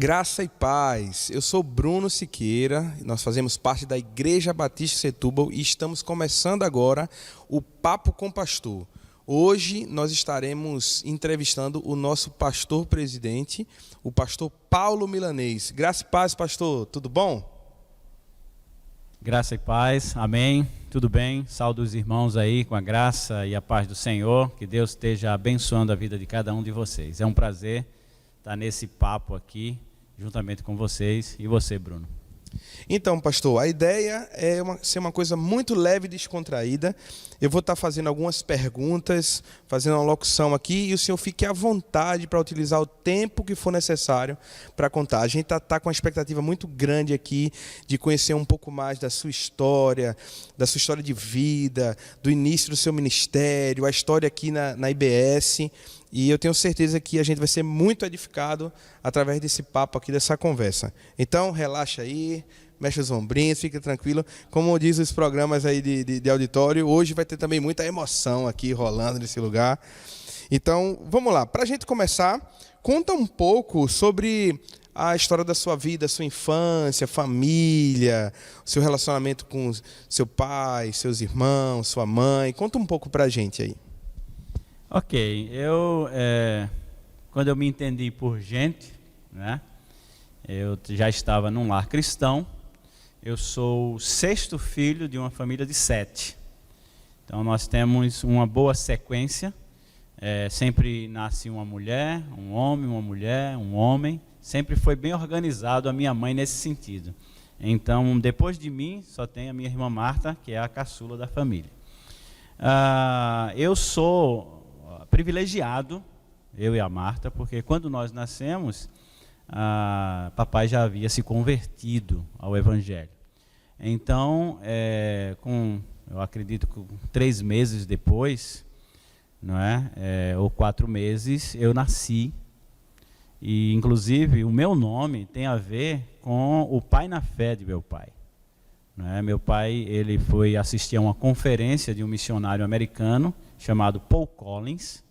Graça e paz, eu sou Bruno Siqueira, nós fazemos parte da Igreja Batista Setúbal e estamos começando agora o Papo com Pastor. Hoje nós estaremos entrevistando o nosso pastor presidente, o pastor Paulo Milanês. Graça e paz, pastor, tudo bom? Graça e paz, amém, tudo bem? Saúdo os irmãos aí com a graça e a paz do Senhor, que Deus esteja abençoando a vida de cada um de vocês. É um prazer estar nesse papo aqui, juntamente com vocês e você, Bruno. Então, pastor, a ideia é ser uma coisa muito leve e descontraída. Eu vou estar fazendo algumas perguntas, fazendo uma locução aqui, e o senhor fique à vontade para utilizar o tempo que for necessário para contar. A gente está com uma expectativa muito grande aqui de conhecer um pouco mais da sua história de vida, do início do seu ministério, a história aqui na IBS. E eu tenho certeza que a gente vai ser muito edificado através desse papo aqui, dessa conversa. Então, relaxa aí, mexe os ombrinhos, fique tranquilo. Como diz os programas aí de auditório, hoje vai ter também muita emoção aqui rolando nesse lugar. Então, vamos lá. Para a gente começar, conta um pouco sobre a história da sua vida, sua infância, família, seu relacionamento com seu pai, seus irmãos, sua mãe. Conta um pouco para a gente aí. Ok, quando eu me entendi por gente, né, eu já estava num lar cristão. Eu sou o sexto filho de uma família de 7. Então nós temos uma boa sequência, sempre nasce uma mulher, um homem, uma mulher, um homem. Sempre foi bem organizado a minha mãe nesse sentido. Então, depois de mim, só tem a minha irmã Marta, que é a caçula da família. Eu sou privilegiado, eu e a Marta, porque quando nós nascemos, papai já havia se convertido ao Evangelho. Então, eu acredito que 3 meses depois, não é? Ou 4 meses, eu nasci. E, inclusive, o meu nome tem a ver com o pai na fé de meu pai. Não é? Meu pai, ele foi assistir a uma conferência de um missionário americano chamado Paul Collins,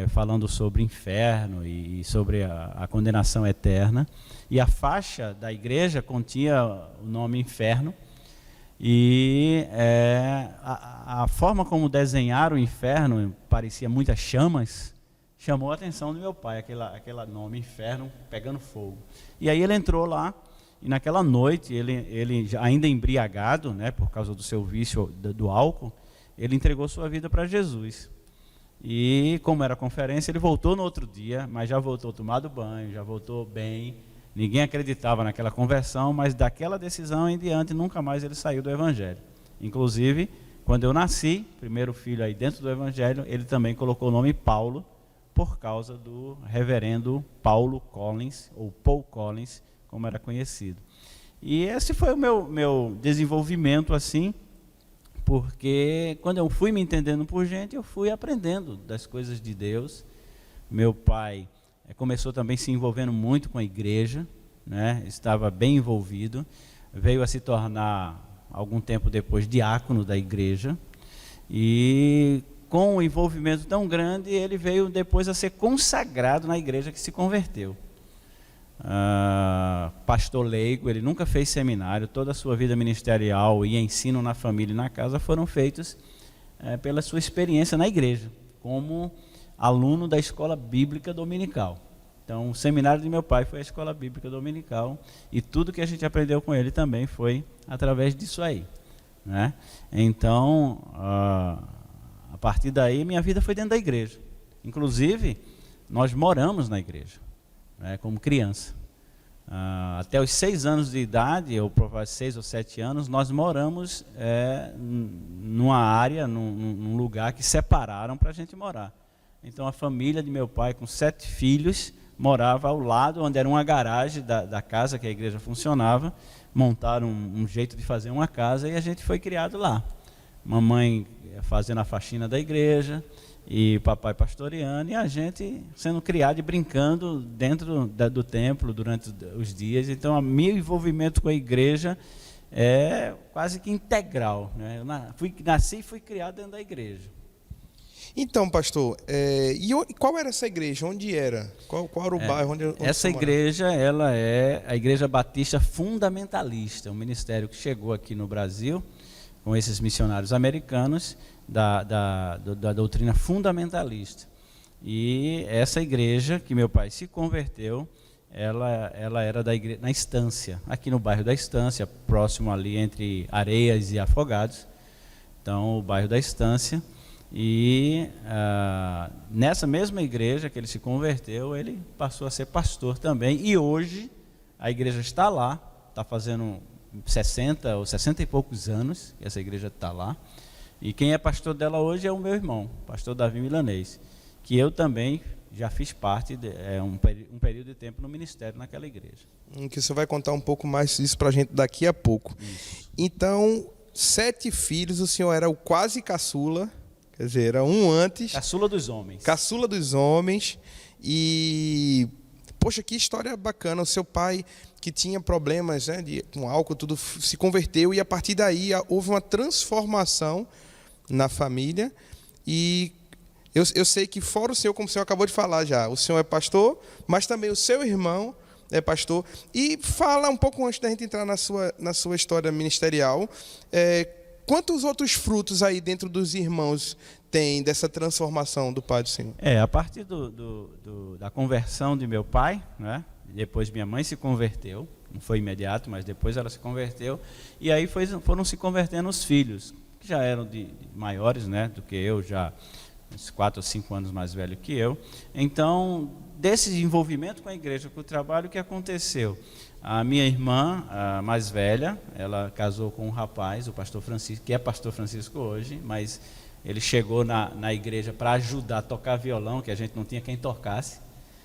falando sobre inferno e sobre a condenação eterna. E a faixa da igreja continha o nome inferno. E a forma como desenharam o inferno, parecia muitas chamas, chamou a atenção do meu pai, aquele nome inferno pegando fogo. E aí ele entrou lá, e naquela noite, ele ainda embriagado, né, por causa do seu vício do álcool, ele entregou sua vida para Jesus. E como era conferência, ele voltou no outro dia, mas já voltou tomado banho, já voltou bem. Ninguém acreditava naquela conversão, mas daquela decisão em diante, nunca mais ele saiu do Evangelho. Inclusive, quando eu nasci, primeiro filho aí dentro do Evangelho, ele também colocou o nome Paulo, por causa do reverendo Paulo Collins, ou Paul Collins, como era conhecido. E esse foi o meu desenvolvimento, assim, porque quando eu fui me entendendo por gente, eu fui aprendendo das coisas de Deus. Meu pai começou também se envolvendo muito com a igreja, né? Estava bem envolvido, veio a se tornar, algum tempo depois, diácono da igreja, e com um envolvimento tão grande, ele veio depois a ser consagrado na igreja que se converteu. Pastor leigo, ele nunca fez seminário, toda a sua vida ministerial e ensino na família e na casa foram feitos pela sua experiência na igreja, como aluno da escola bíblica dominical. Então, o seminário de meu pai foi a escola bíblica dominical, e tudo que a gente aprendeu com ele também foi através disso aí, né? Então, a partir daí, minha vida foi dentro da igreja. Inclusive, nós moramos na igreja, como criança. Até os 6 anos de idade, ou provavelmente 6 ou 7 anos, nós moramos numa área, num lugar que separaram para a gente morar. Então a família de meu pai, com 7 filhos, morava ao lado, onde era uma garagem da casa que a igreja funcionava. Montaram um jeito de fazer uma casa e a gente foi criado lá. Mamãe fazendo a faxina da igreja, e papai pastoreando, e a gente sendo criado e brincando dentro do templo durante os dias. Então, o meu envolvimento com a igreja é quase que integral, né? Eu nasci e fui criado dentro da igreja. Então, pastor, qual era essa igreja? Onde era? Qual era o bairro? Onde essa igreja, ela é a Igreja Batista Fundamentalista, um ministério que chegou aqui no Brasil com esses missionários americanos da doutrina fundamentalista. E essa igreja que meu pai se converteu, ela era da igreja na Estância, aqui no bairro da Estância, próximo ali entre Areias e Afogados. Então, o bairro da Estância. E nessa mesma igreja que ele se converteu, ele passou a ser pastor também. E hoje a igreja está lá, está fazendo 60 ou 60 e poucos anos que essa igreja está lá. E quem é pastor dela hoje é o meu irmão, pastor Davi Milanês, que eu também já fiz parte de um período de tempo no ministério naquela igreja. Que você vai contar um pouco mais disso para a gente daqui a pouco. Isso. Então, 7 filhos, o senhor era o quase caçula. Quer dizer, era um antes. Caçula dos homens. Caçula dos homens. E, poxa, que história bacana. O seu pai, que tinha problemas, né, com álcool, tudo, se converteu. E a partir daí houve uma transformação na família. E eu sei que fora o senhor, como o senhor acabou de falar já, o senhor é pastor, mas também o seu irmão é pastor. E fala um pouco antes da gente entrar na sua história ministerial. Quantos outros frutos aí dentro dos irmãos tem dessa transformação do Pai do Senhor? A partir da conversão de meu pai, né? Depois minha mãe se converteu, não foi imediato, mas depois ela se converteu, e aí foram se convertendo os filhos, que já eram de maiores, né, do que eu, já uns 4 ou 5 anos mais velho que eu. Então, desse envolvimento com a igreja, com o trabalho, o que aconteceu? A minha irmã, a mais velha, ela casou com um rapaz, o pastor Francisco, que é pastor Francisco hoje, mas ele chegou na igreja para ajudar a tocar violão, que a gente não tinha quem tocasse.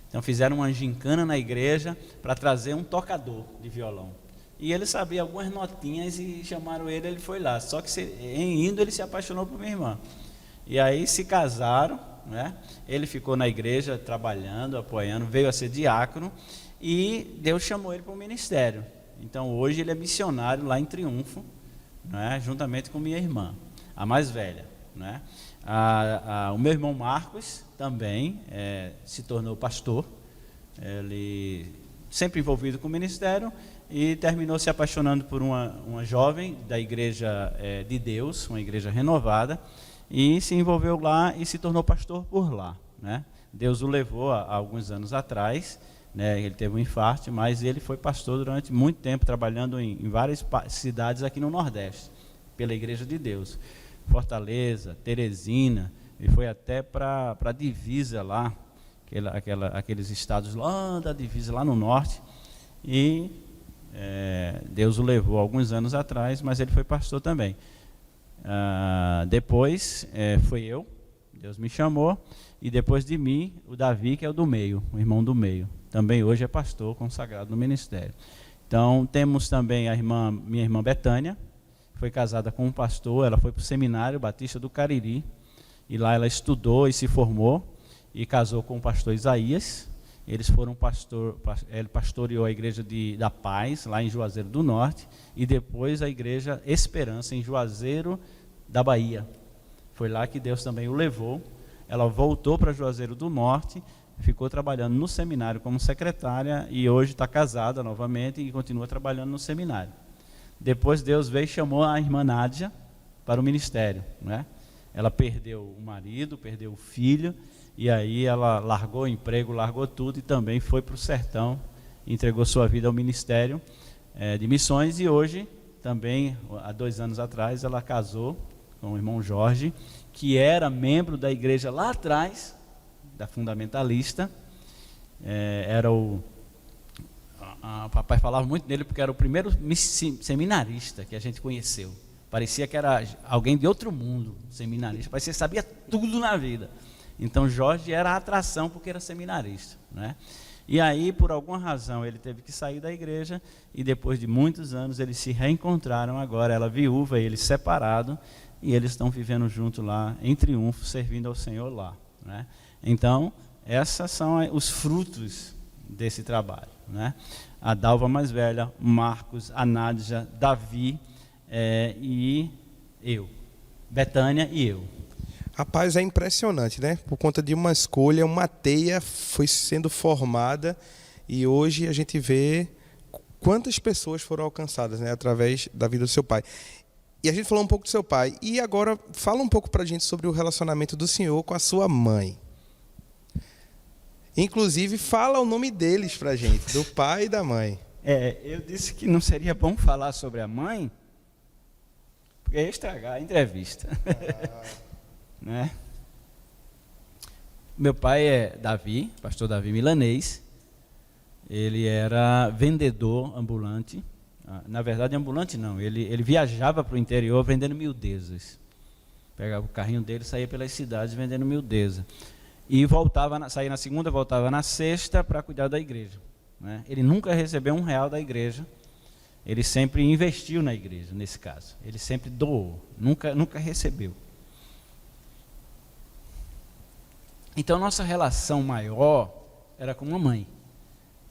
Então fizeram uma gincana na igreja para trazer um tocador de violão. E ele sabia algumas notinhas e chamaram ele foi lá. Só que em indo ele se apaixonou por minha irmã. E aí se casaram, né? Ele ficou na igreja trabalhando, apoiando, veio a ser diácono. E Deus chamou ele para o ministério. Então hoje ele é missionário lá em Triunfo, né, juntamente com minha irmã, a mais velha, né? O meu irmão Marcos também se tornou pastor. Ele sempre envolvido com o ministério e terminou se apaixonando por uma jovem da igreja de Deus, uma igreja renovada, e se envolveu lá e se tornou pastor por lá, né? Deus o levou há alguns anos atrás. Ele teve um infarto, mas ele foi pastor durante muito tempo, trabalhando em várias cidades aqui no Nordeste, pela Igreja de Deus. Fortaleza, Teresina, e foi até para a divisa lá, aqueles estados lá da divisa, lá no norte. E Deus o levou alguns anos atrás, mas ele foi pastor também. Depois foi eu, Deus me chamou, e depois de mim, o Davi, que é o do meio, o irmão do meio. Também hoje é pastor consagrado no ministério. Então, temos também minha irmã Betânia, foi casada com um pastor, ela foi para o seminário Batista do Cariri, e lá ela estudou e se formou, e casou com o pastor Isaías. Eles foram ele pastoreou a igreja da Paz, lá em Juazeiro do Norte, e depois a igreja Esperança, em Juazeiro da Bahia. Foi lá que Deus também o levou. Ela voltou para Juazeiro do Norte, ficou trabalhando no seminário como secretária e hoje está casada novamente e continua trabalhando no seminário. Depois Deus veio e chamou a irmã Nádia para o ministério, né? Ela perdeu o marido, perdeu o filho, e aí ela largou o emprego, largou tudo e também foi para o sertão, entregou sua vida ao ministério de missões. E hoje também, há 2 anos atrás, ela casou com o irmão Jorge, que era membro da igreja lá atrás, da fundamentalista. O papai falava muito dele porque era o primeiro seminarista que a gente conheceu. Parecia que era alguém de outro mundo, seminarista, parecia que sabia tudo na vida. Então Jorge era a atração porque era seminarista, né? E aí, por alguma razão, ele teve que sair da igreja e depois de muitos anos eles se reencontraram agora, ela viúva e ele separado, e eles estão vivendo junto lá em Triunfo, servindo ao Senhor lá, né? Então, esses são os frutos desse trabalho, né? A Dalva mais velha, Marcos, a Nádia, Davi e eu, Betânia e eu. Rapaz, é impressionante, né? Por conta de uma escolha, uma teia foi sendo formada e hoje a gente vê quantas pessoas foram alcançadas, né, através da vida do seu pai. E a gente falou um pouco do seu pai. E agora fala um pouco pra gente sobre o relacionamento do senhor com a sua mãe. Inclusive, fala o nome deles pra gente, do pai e da mãe. Eu disse que não seria bom falar sobre a mãe, porque ia estragar a entrevista. Né? Meu pai é Davi, pastor Davi Milanês. Ele era vendedor ambulante. Na verdade, ambulante não. Ele viajava para o interior vendendo miudezas. Pegava o carrinho dele e saía pelas cidades vendendo miudeza. E saía na segunda, voltava na sexta para cuidar da igreja. Né? Ele nunca recebeu R$1 da igreja. Ele sempre investiu na igreja, nesse caso. Ele sempre doou, nunca recebeu. Então, nossa relação maior era com mamãe,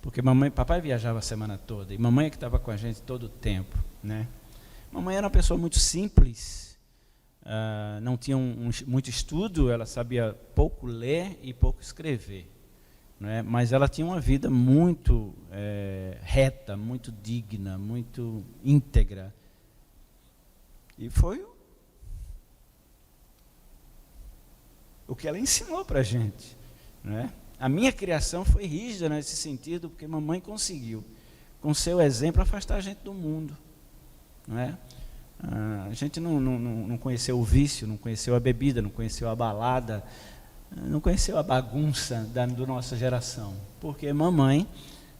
porque papai viajava a semana toda, e mamãe é que estava com a gente todo o tempo, né? Mamãe era uma pessoa muito simples, não tinha muito estudo, ela sabia pouco ler e pouco escrever, né? Mas ela tinha uma vida muito reta, muito digna, muito íntegra, e foi o que ela ensinou para a gente, né? A minha criação foi rígida nesse sentido, porque mamãe conseguiu, com seu exemplo, afastar a gente do mundo, né? A gente não conheceu o vício, não conheceu a bebida, não conheceu a balada, não conheceu a bagunça da nossa geração, porque mamãe,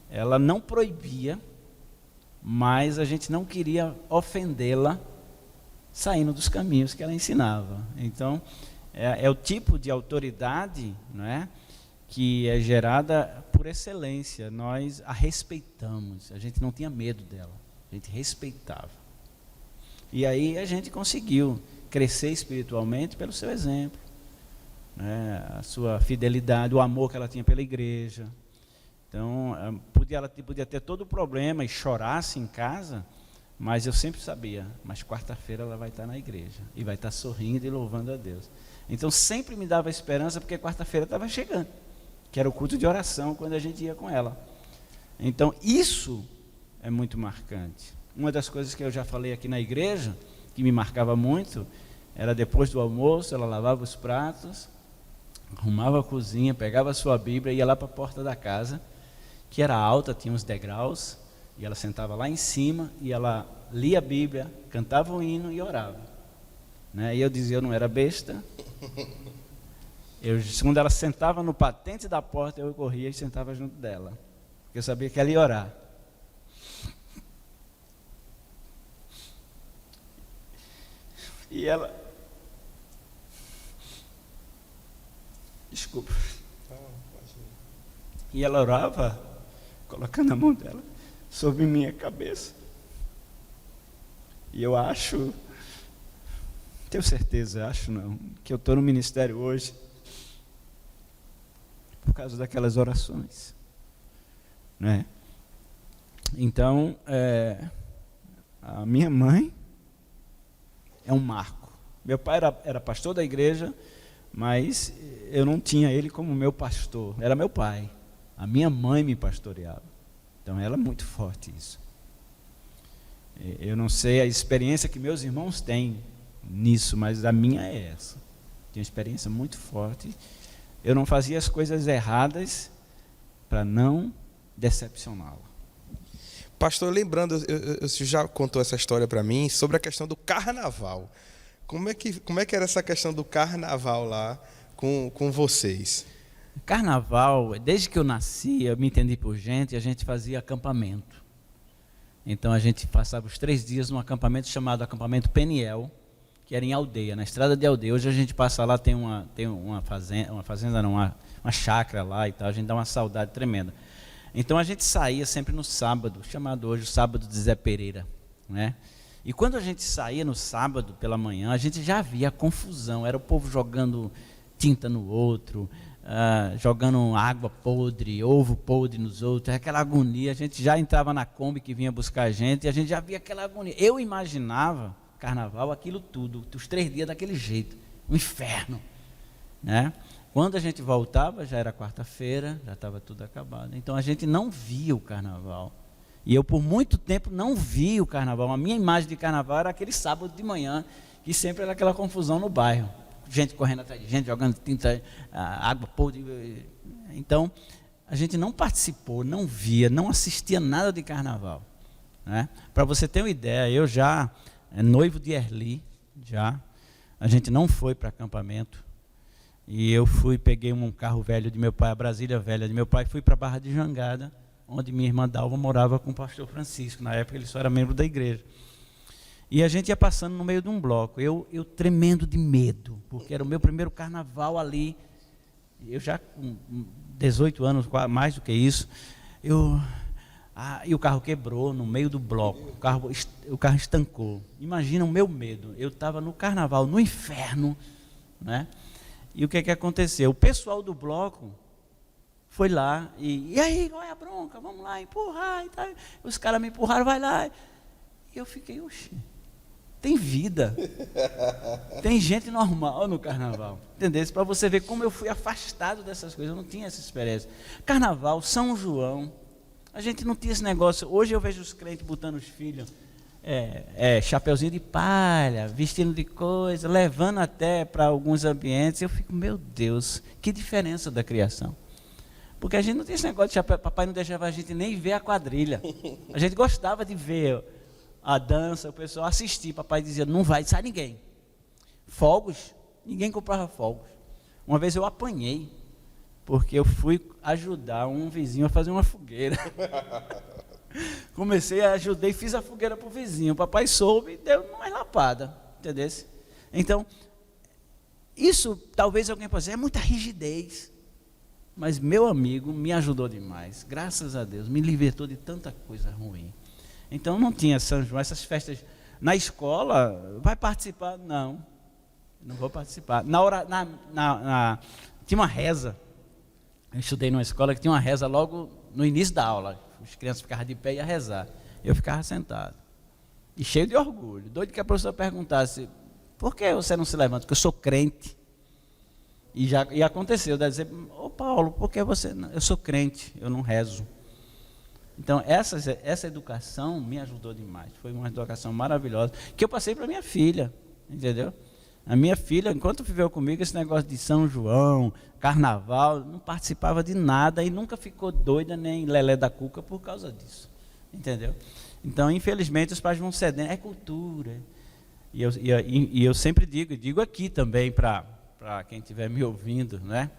ela não proibia, mas a gente não queria ofendê-la saindo dos caminhos que ela ensinava. Então, é o tipo de autoridade, não é, que é gerada por excelência. Nós a respeitamos, a gente não tinha medo dela, a gente respeitava. E aí a gente conseguiu crescer espiritualmente pelo seu exemplo, né, a sua fidelidade, o amor que ela tinha pela igreja. Então, ela podia ter todo o problema e chorasse em casa, mas eu sempre sabia, mas quarta-feira ela vai estar na igreja, e vai estar sorrindo e louvando a Deus. Então sempre me dava esperança, porque quarta-feira estava chegando, que era o culto de oração, quando a gente ia com ela. Então isso é muito marcante. Uma das coisas que eu já falei aqui na igreja, que me marcava muito, era depois do almoço, ela lavava os pratos, arrumava a cozinha, pegava a sua Bíblia e ia lá para a porta da casa, que era alta, tinha uns degraus, e ela sentava lá em cima, e ela lia a Bíblia, cantava o hino e orava. Né? E eu dizia, eu não era besta. Quando ela sentava no patente da porta, eu corria e sentava junto dela, porque eu sabia que ela ia orar. E ela... Desculpa. E ela orava, colocando a mão dela sobre minha cabeça. E eu acho... Tenho certeza, acho não, que eu estou no ministério hoje por causa daquelas orações, né? Então, a minha mãe é um marco. Meu pai era pastor da igreja, mas eu não tinha ele como meu pastor, era meu pai. A minha mãe me pastoreava. Então, ela é muito forte isso. Eu não sei a experiência que meus irmãos têm nisso, mas a minha é essa. Tinha uma experiência muito forte. Eu não fazia as coisas erradas para não decepcioná-la. Pastor, lembrando, você já contou essa história para mim sobre a questão do carnaval. Como é que era essa questão do carnaval lá com vocês? Carnaval, desde que eu nasci, eu me entendi por gente, a gente fazia acampamento. Então a gente passava os 3 dias num acampamento chamado Acampamento Peniel, que era em Aldeia, na estrada de Aldeia. Hoje a gente passa lá, tem uma fazenda não, uma chácara lá e tal, a gente dá uma saudade tremenda. Então a gente saía sempre no sábado, chamado hoje o sábado de Zé Pereira, né? E quando a gente saía no sábado pela manhã, a gente já via a confusão, era o povo jogando tinta no outro, jogando água podre, ovo podre nos outros, aquela agonia. A gente já entrava na Kombi que vinha buscar a gente e a gente já via aquela agonia. Eu imaginava carnaval, aquilo tudo, os 3 dias daquele jeito, um inferno, né? Quando a gente voltava, já era quarta-feira, já estava tudo acabado. Então a gente não via o carnaval. E eu, por muito tempo, não vi o carnaval. A minha imagem de carnaval era aquele sábado de manhã, que sempre era aquela confusão no bairro. Gente correndo atrás de gente, jogando tinta, água podre. Então, a gente não participou, não via, não assistia nada de carnaval, né? Para você ter uma ideia, eu já, noivo de Erli, a gente não foi para acampamento. E eu peguei um carro velho de meu pai, a Brasília velha de meu pai, fui para Barra de Jangada, onde minha irmã Dalva morava com o pastor Francisco. Na época ele só era membro da igreja. E a gente ia passando no meio de um bloco, eu tremendo de medo, porque era o meu primeiro carnaval ali. Eu já com 18 anos, mais do que isso, e o carro quebrou no meio do bloco, o carro estancou. Imagina o meu medo, eu estava no carnaval, no inferno, né? E o que aconteceu? O pessoal do bloco foi lá e aí, qual é a bronca? Vamos lá, empurrar e tal. Os caras me empurraram, vai lá. E eu fiquei, oxi, tem vida. Tem gente normal no carnaval. Entendeu? Para você ver como eu fui afastado dessas coisas, eu não tinha essa experiência. Carnaval, São João, a gente não tinha esse negócio. Hoje eu vejo os crentes botando os filhos, chapeuzinho de palha, vestindo de coisa, levando até para alguns ambientes. Eu fico, meu Deus, que diferença da criação. Porque a gente não tinha esse negócio de chapéu, papai não deixava a gente nem ver a quadrilha. A gente gostava de ver a dança, o pessoal assistir. Papai dizia, não vai sair ninguém. Fogos, ninguém comprava fogos. Uma vez eu apanhei, porque eu fui ajudar um vizinho a fazer uma fogueira. Comecei a ajudar e fiz a fogueira para o vizinho. O papai soube e deu mais lapada, entendeu? Então, isso talvez alguém possa dizer, é muita rigidez. Mas meu amigo me ajudou demais. Graças a Deus, me libertou de tanta coisa ruim. Então não tinha São João, essas festas na escola, vai participar? Não vou participar. Tinha uma reza. Eu estudei numa escola que tinha uma reza logo no início da aula. As crianças ficavam de pé e iam rezar. Eu ficava sentado. E cheio de orgulho. Doido que a professora perguntasse, por que você não se levanta? Porque eu sou crente. E aconteceu, deve dizer, ô Paulo, por que você não? Eu sou crente, eu não rezo. Então, essa educação me ajudou demais. Foi uma educação maravilhosa, que eu passei para minha filha, entendeu? A minha filha, enquanto viveu comigo, esse negócio de São João, carnaval, não participava de nada e nunca ficou doida nem lelé da cuca por causa disso, entendeu? Então, infelizmente, os pais vão cedendo, é cultura. E eu sempre digo aqui também para quem estiver me ouvindo, né?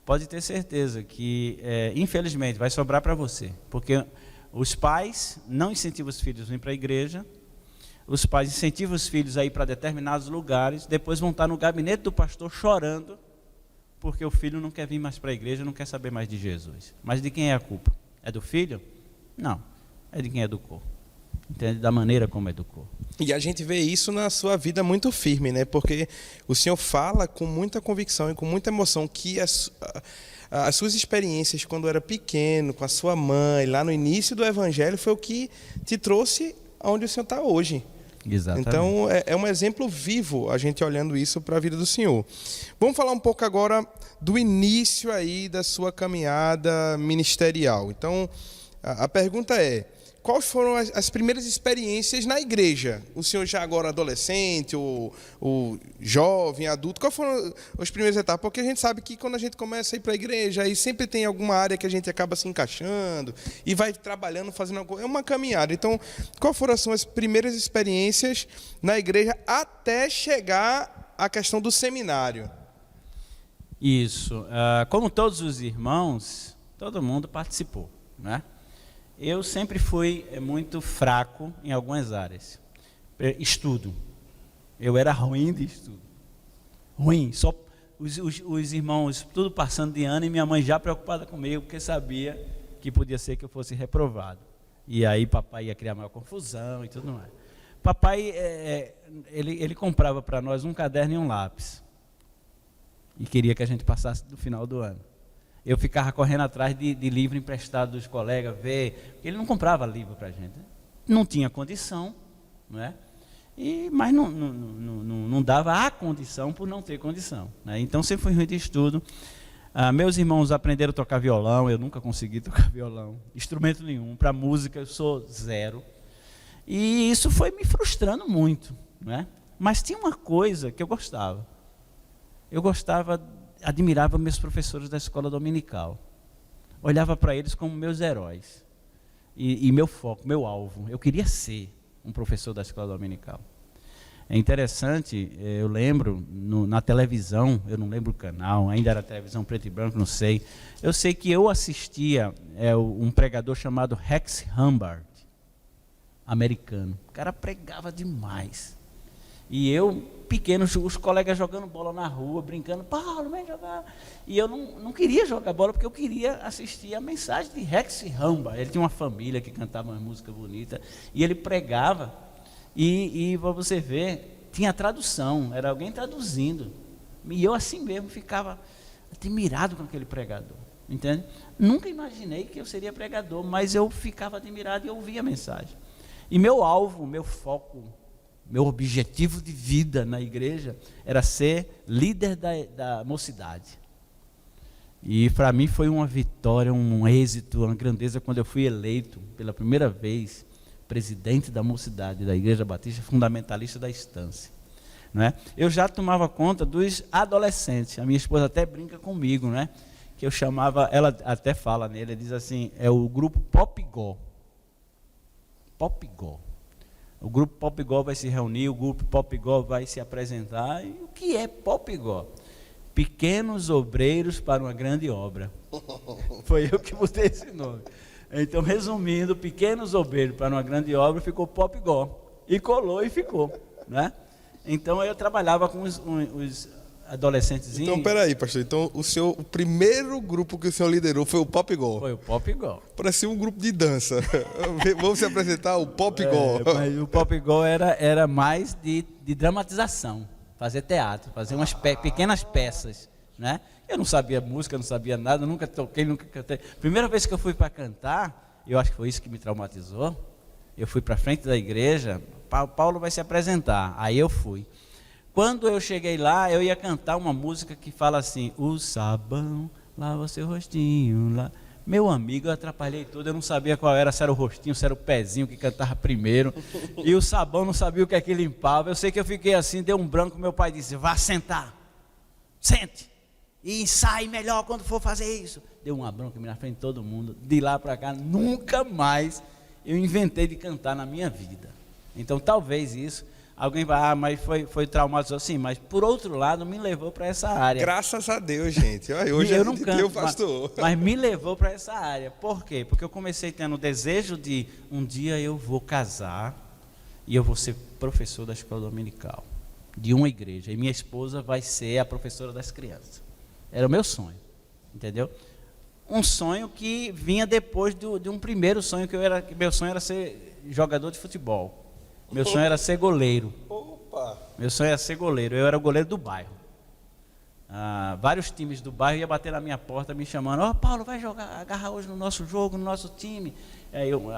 Pode ter certeza que, infelizmente, vai sobrar para você, porque os pais não incentivam os filhos a ir para a igreja, os pais incentivam os filhos a ir para determinados lugares, depois vão estar no gabinete do pastor chorando, porque o filho não quer vir mais para a igreja, não quer saber mais de Jesus. Mas de quem é a culpa? É do filho? Não, é de quem educou. Entende? Da maneira como educou. E a gente vê isso na sua vida muito firme, né? Porque o senhor fala com muita convicção e com muita emoção que as suas experiências quando era pequeno, com a sua mãe, lá no início do evangelho, foi o que te trouxe aonde o senhor está hoje. Exatamente. Então, é um exemplo vivo a gente olhando isso para a vida do senhor. Vamos falar um pouco agora do início aí da sua caminhada ministerial. Então, a pergunta é, quais foram as primeiras experiências na igreja? O senhor já agora adolescente, ou jovem, adulto, quais foram as primeiras etapas? Porque a gente sabe que quando a gente começa a ir para a igreja, aí sempre tem alguma área que a gente acaba se encaixando e vai trabalhando, fazendo alguma coisa. É uma caminhada. Então, quais foram as primeiras experiências na igreja até chegar à questão do seminário? Isso. Como todos os irmãos, todo mundo participou, né? Eu sempre fui muito fraco em algumas áreas. Estudo. Eu era ruim de estudo. Ruim. Só os irmãos tudo passando de ano e minha mãe já preocupada comigo, porque sabia que podia ser que eu fosse reprovado. E aí papai ia criar maior confusão e tudo mais. Papai, ele comprava para nós um caderno e um lápis. E queria que a gente passasse no final do ano. Eu ficava correndo atrás de livro emprestado dos colegas, ver, porque ele não comprava livro para a gente. Não tinha condição, não é? Mas não dava a condição por não ter condição, né? Então sempre fui ruim de estudo. Meus irmãos aprenderam a tocar violão, eu nunca consegui tocar violão, instrumento nenhum. Para música eu sou zero. E isso foi me frustrando muito, né? Mas tinha uma coisa que eu gostava. Admirava meus professores da escola dominical. Olhava para eles como meus heróis. E meu foco, meu alvo. Eu queria ser um professor da escola dominical. É interessante, eu lembro na televisão, eu não lembro o canal, ainda era televisão preto e branco, não sei. Eu sei que eu assistia um pregador chamado Rex Humbard, americano. O cara pregava demais. E eu, pequeno, os colegas jogando bola na rua, brincando, Paulo, vem jogar. E eu não queria jogar bola, porque eu queria assistir a mensagem de Rex Humbard. Ele tinha uma família que cantava uma música bonita, e ele pregava, e para você ver, tinha tradução, era alguém traduzindo. E eu assim mesmo ficava admirado com aquele pregador, entende? Nunca imaginei que eu seria pregador, mas eu ficava admirado e ouvia a mensagem. E meu alvo, meu foco, meu objetivo de vida na igreja era ser líder da mocidade. E para mim foi uma vitória, um êxito, uma grandeza quando eu fui eleito pela primeira vez presidente da mocidade da Igreja Batista Fundamentalista da Estância. Né? Eu já tomava conta dos adolescentes. A minha esposa até brinca comigo, né? Que eu chamava, ela até fala nele, diz assim, é o grupo Pop-Go. Pop-Go. O grupo Pop-Go vai se reunir, o grupo Pop-Go vai se apresentar. E o que é Pop-Go? Pequenos obreiros para uma grande obra. Foi eu que botei esse nome. Então, resumindo, pequenos obreiros para uma grande obra ficou Pop-Go. E colou e ficou, né? Então, eu trabalhava com os adolescentes. Então, peraí, pastor. Então, o primeiro grupo que o senhor liderou foi o Pop-Go. Foi o Pop-Go. Parecia um grupo de dança. Vamos se apresentar, o Pop-Go. Mas o Pop-Go era mais de dramatização, fazer teatro, fazer umas pequenas peças, né? Eu não sabia música, não sabia nada, nunca toquei, nunca cantei. Primeira vez que eu fui para cantar, eu acho que foi isso que me traumatizou. Eu fui para frente da igreja, Paulo vai se apresentar. Aí eu fui. Quando eu cheguei lá, eu ia cantar uma música que fala assim: o sabão lava o seu rostinho lá. Meu amigo, eu atrapalhei tudo, eu não sabia qual era, se era o rostinho, se era o pezinho que cantava primeiro. E o sabão não sabia o que é que limpava. Eu sei que eu fiquei assim, deu um branco, meu pai disse: vá sentar, sente, e ensaie melhor quando for fazer isso. Deu uma bronca na frente de todo mundo. De lá para cá, nunca mais eu inventei de cantar na minha vida. Então, talvez isso, alguém vai, mas foi traumatizado, sim, mas por outro lado, me levou para essa área. Graças a Deus, gente. Hoje eu não canto, pastor. Mas me levou para essa área. Por quê? Porque eu comecei tendo o desejo de, um dia eu vou casar e eu vou ser professor da escola dominical, de uma igreja, e minha esposa vai ser a professora das crianças. Era o meu sonho, entendeu? Um sonho que vinha depois de um primeiro sonho que meu sonho era ser jogador de futebol. Meu sonho era ser goleiro. Opa! Meu sonho era ser goleiro. Eu era o goleiro do bairro. Vários times do bairro iam bater na minha porta me chamando: ó, Paulo, vai jogar, agarrar hoje no nosso jogo, no nosso time.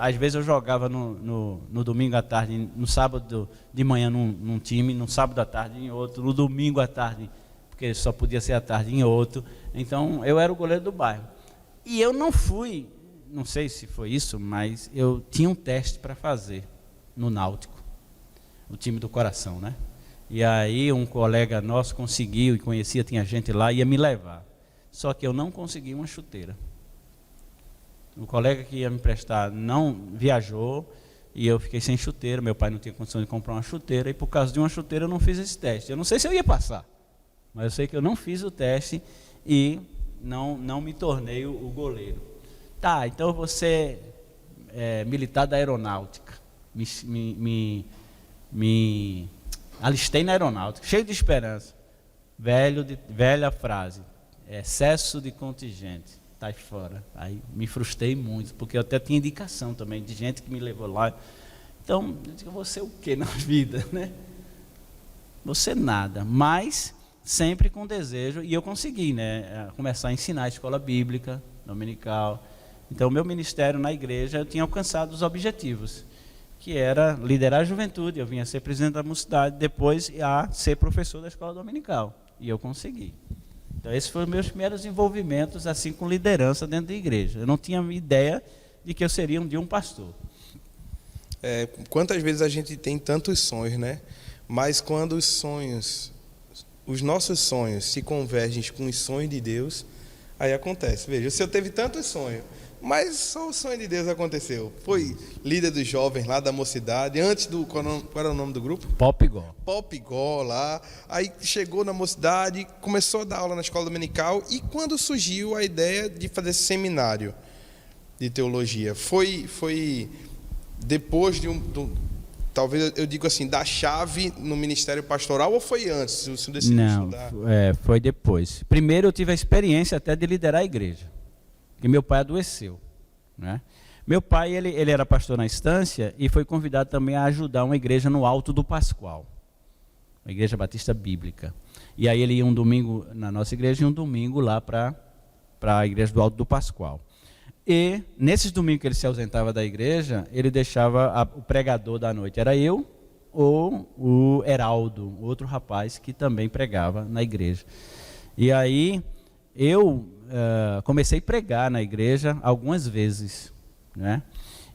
Às vezes eu jogava no domingo à tarde, no sábado de manhã num time, no sábado à tarde em outro, no domingo à tarde, porque só podia ser à tarde em outro. Então eu era o goleiro do bairro. E eu não fui, não sei se foi isso, mas eu tinha um teste para fazer no Náutico, o time do coração, né? E aí um colega nosso conseguiu, e conhecia, tinha gente lá, ia me levar. Só que eu não consegui uma chuteira. O colega que ia me emprestar não viajou, e eu fiquei sem chuteira. Meu pai não tinha condição de comprar uma chuteira, e por causa de uma chuteira eu não fiz esse teste. Eu não sei se eu ia passar, mas eu sei que eu não fiz o teste e não me tornei o goleiro. Tá, então eu vou ser militar da aeronáutica. Me alistei na aeronáutica, cheio de esperança. Velha frase: excesso de contingente, tá aí fora. Aí me frustrei muito, porque eu até tinha indicação também de gente que me levou lá. Então, eu digo: você o que na vida, né? Você nada, mas sempre com desejo. E eu consegui, né, começar a ensinar a escola bíblica dominical. Então, o meu ministério na igreja, eu tinha alcançado os objetivos. que era liderar a juventude. Eu vinha a ser presidente da mocidade, depois a ser professor da escola dominical. E eu consegui. Então, esses foram os meus primeiros envolvimentos assim com liderança dentro da igreja. Eu não tinha ideia de que eu seria um dia um pastor. Quantas vezes a gente tem tantos sonhos, né? Mas quando os nossos sonhos se convergem com os sonhos de Deus, aí acontece. Veja, o senhor teve tantos sonhos, mas só o sonho de Deus aconteceu. Foi líder dos jovens lá da mocidade, antes do... Qual era o nome do grupo? Popigó lá. Aí chegou na mocidade, começou a dar aula na escola dominical, e quando surgiu a ideia de fazer seminário de teologia? Foi depois de talvez eu digo assim, da chave no ministério pastoral, ou foi antes? O senhor decidiu estudar? Foi depois. Primeiro eu tive a experiência até de liderar a igreja, porque meu pai adoeceu, né? Meu pai, ele era pastor na Estância e foi convidado também a ajudar uma igreja no Alto do Pascoal, uma igreja batista bíblica. E aí ele ia um domingo na nossa igreja e um domingo lá para a igreja do Alto do Pascoal. E nesses domingos que ele se ausentava da igreja, ele deixava o pregador da noite. Era eu ou o Heraldo, outro rapaz que também pregava na igreja. E aí eu comecei a pregar na igreja algumas vezes, né?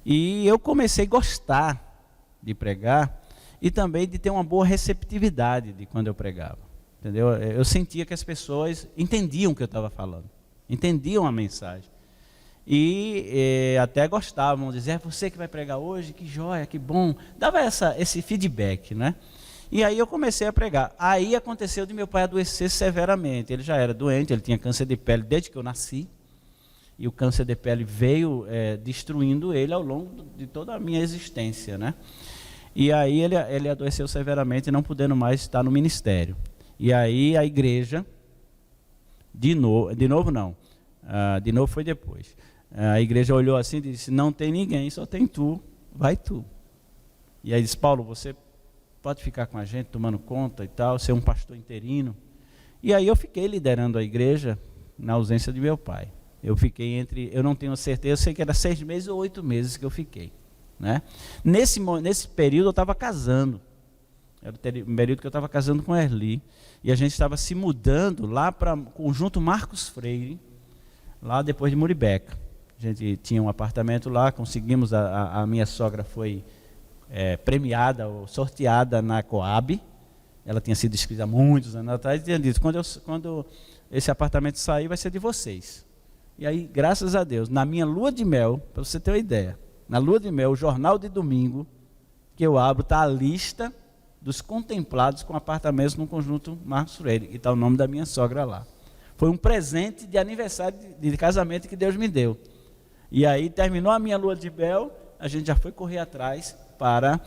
E eu comecei a gostar de pregar e também de ter uma boa receptividade de quando eu pregava. Entendeu? Eu sentia que as pessoas entendiam o que eu estava falando, entendiam a mensagem. E até gostavam, dizer, você que vai pregar hoje, que joia, que bom. Dava esse feedback, né? E aí eu comecei a pregar. Aí aconteceu de meu pai adoecer severamente. Ele já era doente, ele tinha câncer de pele desde que eu nasci. E o câncer de pele veio destruindo ele ao longo de toda a minha existência, né? E aí ele adoeceu severamente, não podendo mais estar no ministério. E aí a igreja, de novo foi depois. A igreja olhou assim e disse, não tem ninguém, só tem tu, vai tu. E aí disse, Paulo, você pode ficar com a gente, tomando conta e tal, ser um pastor interino. E aí eu fiquei liderando a igreja na ausência de meu pai. Eu fiquei eu não tenho certeza, eu sei que era 6 meses ou 8 meses que eu fiquei, né? Nesse período eu estava casando. Era o período que eu estava casando com a Erli. E a gente estava se mudando lá para o Conjunto Marcos Freire, lá depois de Muribeca. A gente tinha um apartamento lá, conseguimos, a minha sogra foi premiada ou sorteada na Coab. Ela tinha sido inscrita há muitos anos atrás e tinha dito, quando esse apartamento sair, vai ser de vocês. E aí, graças a Deus, na minha lua de mel, para você ter uma ideia, na lua de mel, o jornal de domingo que eu abro, está a lista dos contemplados com apartamentos no Conjunto Marcos Freire, e está o nome da minha sogra lá. Foi um presente de aniversário de casamento que Deus me deu. E aí terminou a minha lua de mel, a gente já foi correr atrás para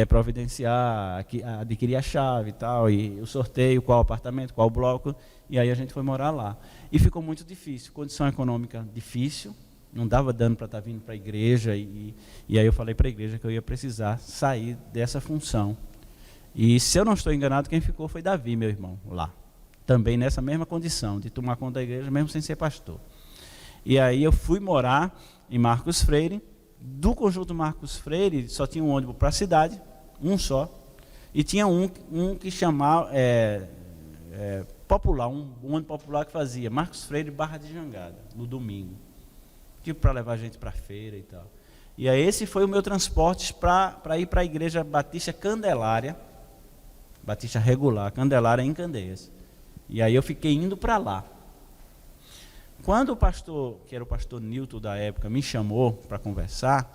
providenciar, adquirir a chave e tal, e o sorteio, qual apartamento, qual bloco, e aí a gente foi morar lá. E ficou muito difícil, condição econômica difícil, não dava dano para estar vindo para a igreja, e aí eu falei para a igreja que eu ia precisar sair dessa função. E se eu não estou enganado, quem ficou foi Davi, meu irmão, lá. Também nessa mesma condição, de tomar conta da igreja, mesmo sem ser pastor. E aí eu fui morar em Marcos Freire. Do Conjunto Marcos Freire, só tinha um ônibus para a cidade, um só. E tinha um que chamava, popular, um ônibus popular que fazia Marcos Freire Barra de Jangada, no domingo. Tipo para levar a gente para a feira e tal. E aí esse foi o meu transporte para ir para a igreja Batista Candelária, Batista regular, Candelária em Candeias. E aí eu fiquei indo para lá. Quando o pastor, que era o pastor Nilton da época, me chamou para conversar,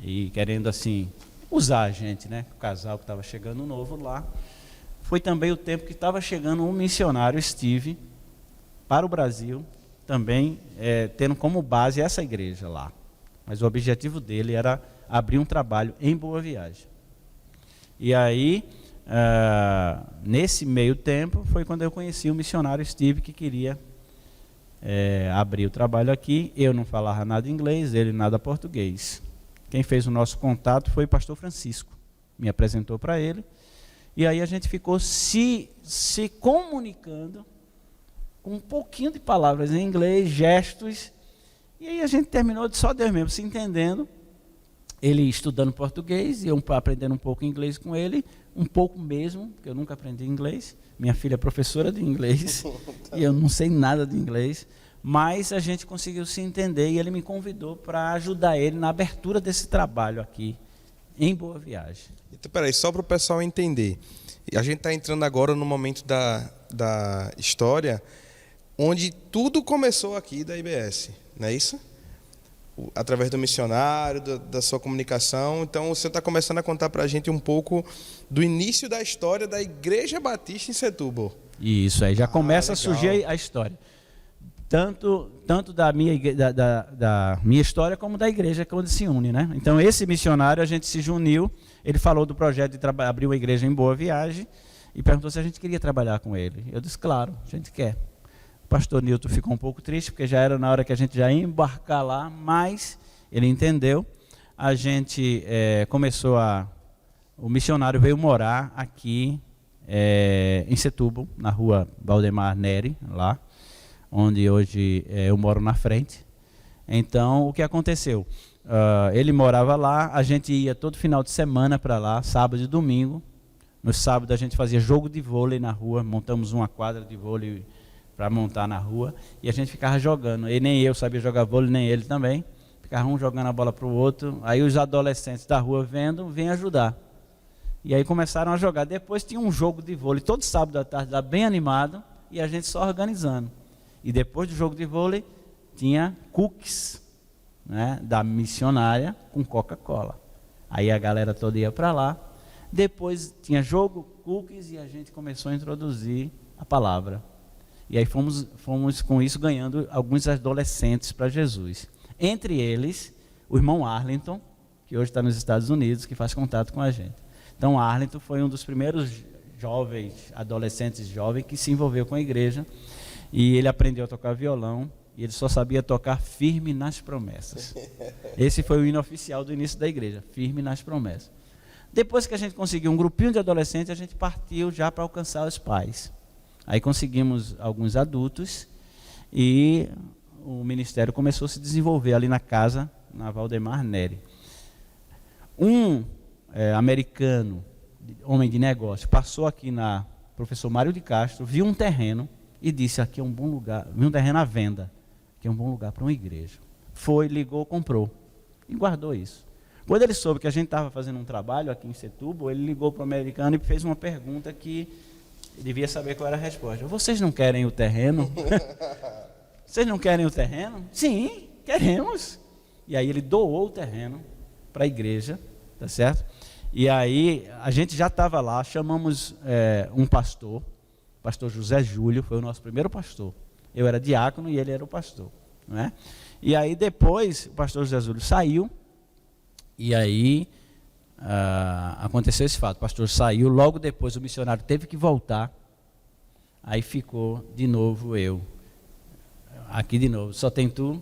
e querendo assim, usar a gente, né? O casal que estava chegando novo lá, foi também o tempo que estava chegando um missionário, Steve, para o Brasil, também tendo como base essa igreja lá. Mas o objetivo dele era abrir um trabalho em Boa Viagem. E aí, nesse meio tempo, foi quando eu conheci o missionário Steve, que queria abrir o trabalho aqui. Eu não falava nada inglês, ele nada português. Quem fez o nosso contato foi o pastor Francisco. Me apresentou para ele. E aí a gente ficou se comunicando com um pouquinho de palavras em inglês, gestos. E aí a gente terminou de só Deus mesmo se entendendo. ele estudando português, e eu aprendendo um pouco inglês com ele, um pouco mesmo, porque eu nunca aprendi inglês. Minha filha é professora de inglês, e eu não sei nada de inglês, mas a gente conseguiu se entender, e ele me convidou para ajudar ele na abertura desse trabalho aqui, em Boa Viagem. Então, peraí, só para o pessoal entender. A gente está entrando agora no momento da história onde tudo começou aqui da IBS, não é isso? Através do missionário, da sua comunicação. Então, você está começando a contar para a gente um pouco do início da história da Igreja Batista em Setúbal. Isso, aí já começa a surgir a história. Tanto da minha história como da igreja, que é onde se une, né? Então, esse missionário, a gente se uniu, ele falou do projeto de abrir uma igreja em Boa Viagem e perguntou se a gente queria trabalhar com ele. Eu disse, claro, a gente quer. O pastor Nilton ficou um pouco triste, porque já era na hora que a gente já ia embarcar lá, mas ele entendeu. A gente o missionário veio morar aqui em Setúbal, na rua Valdemar Neri, lá, onde hoje eu moro na frente. Então, o que aconteceu? Ele morava lá, a gente ia todo final de semana para lá, sábado e domingo. No sábado a gente fazia jogo de vôlei na rua, montamos uma quadra de vôlei para montar na rua, e a gente ficava jogando. E nem eu sabia jogar vôlei, nem ele também. Ficava um jogando a bola para o outro. Aí os adolescentes da rua vêm ajudar. E aí começaram a jogar. Depois tinha um jogo de vôlei, todo sábado à tarde, lá bem animado, e a gente só organizando. E depois do jogo de vôlei, tinha cookies, né, da missionária com Coca-Cola. Aí a galera toda ia para lá. Depois tinha jogo, cookies, e a gente começou a introduzir a palavra. E aí fomos com isso ganhando alguns adolescentes para Jesus. Entre eles, o irmão Arlington, que hoje está nos Estados Unidos, que faz contato com a gente. Então, Arlington foi um dos primeiros adolescentes jovens que se envolveu com a igreja. E ele aprendeu a tocar violão, e ele só sabia tocar Firme nas Promessas. Esse foi o hino oficial do início da igreja, Firme nas Promessas. Depois que a gente conseguiu um grupinho de adolescentes, a gente partiu já para alcançar os pais. Aí conseguimos alguns adultos, e o ministério começou a se desenvolver ali na casa, na Valdemar Neri. Um americano, homem de negócio, passou aqui na professor Mário de Castro, viu um terreno, e disse, aqui é um bom lugar, vi um terreno à venda, aqui é um bom lugar para uma igreja. Foi, ligou, comprou, e guardou isso. Quando ele soube que a gente estava fazendo um trabalho aqui em Setúbal, ele ligou para o americano e fez uma pergunta que devia saber qual era a resposta. Vocês não querem o terreno? Vocês não querem o terreno? Sim, queremos. E aí ele doou o terreno para a igreja, tá certo? E aí a gente já estava lá, chamamos um pastor, pastor José Júlio, foi o nosso primeiro pastor. Eu era diácono e ele era o pastor, não é? E aí depois o pastor José Júlio saiu, e aí aconteceu esse fato. O pastor saiu, logo depois o missionário teve que voltar, aí ficou de novo eu. Aqui de novo, só tem tu,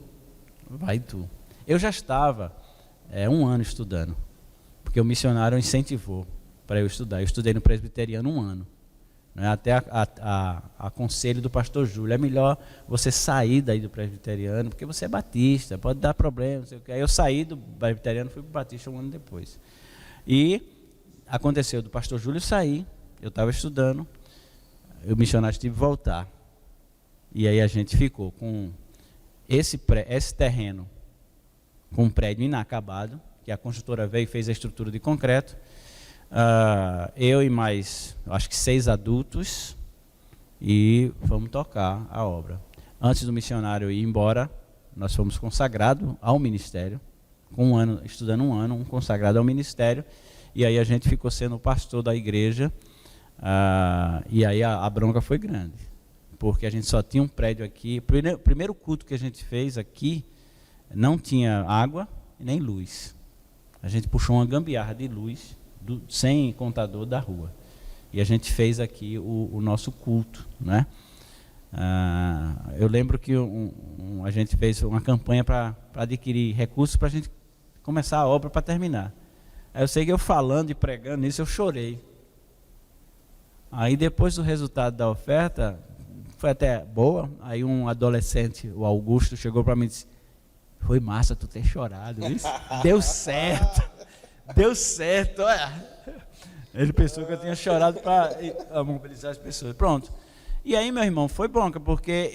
vai tu. Eu já estava 1 ano estudando, porque o missionário incentivou para eu estudar. Eu estudei no presbiteriano 1 ano. Até a conselho do pastor Júlio, é melhor você sair daí do presbiteriano, porque você é batista, pode dar problema, não sei o que. Aí eu saí do presbiteriano e fui para o batista 1 ano depois. E aconteceu do pastor Júlio sair, eu estava estudando, o missionário tive que voltar. E aí a gente ficou com esse terreno, com um prédio inacabado, que a construtora veio e fez a estrutura de concreto. Eu e mais, acho que 6 adultos, e fomos tocar a obra. Antes do missionário ir embora, nós fomos consagrados ao ministério, com 1 ano, estudando 1 ano, consagrado ao ministério, e aí a gente ficou sendo pastor da igreja, e aí a bronca foi grande, porque a gente só tinha um prédio aqui. O primeiro culto que a gente fez aqui, não tinha água e nem luz. A gente puxou uma gambiarra de luz, sem contador da rua, e a gente fez aqui o nosso culto, né? Eu lembro que a gente fez uma campanha para adquirir recursos para a gente começar a obra para terminar. Aí eu sei que eu falando e pregando isso, eu chorei. Aí depois do resultado da oferta, foi até boa. Aí um adolescente, o Augusto, chegou para mim e disse, foi massa tu ter chorado, isso deu certo. Deu certo, olha. Ele pensou que eu tinha chorado para mobilizar as pessoas. Pronto. E aí, meu irmão, foi bronca, porque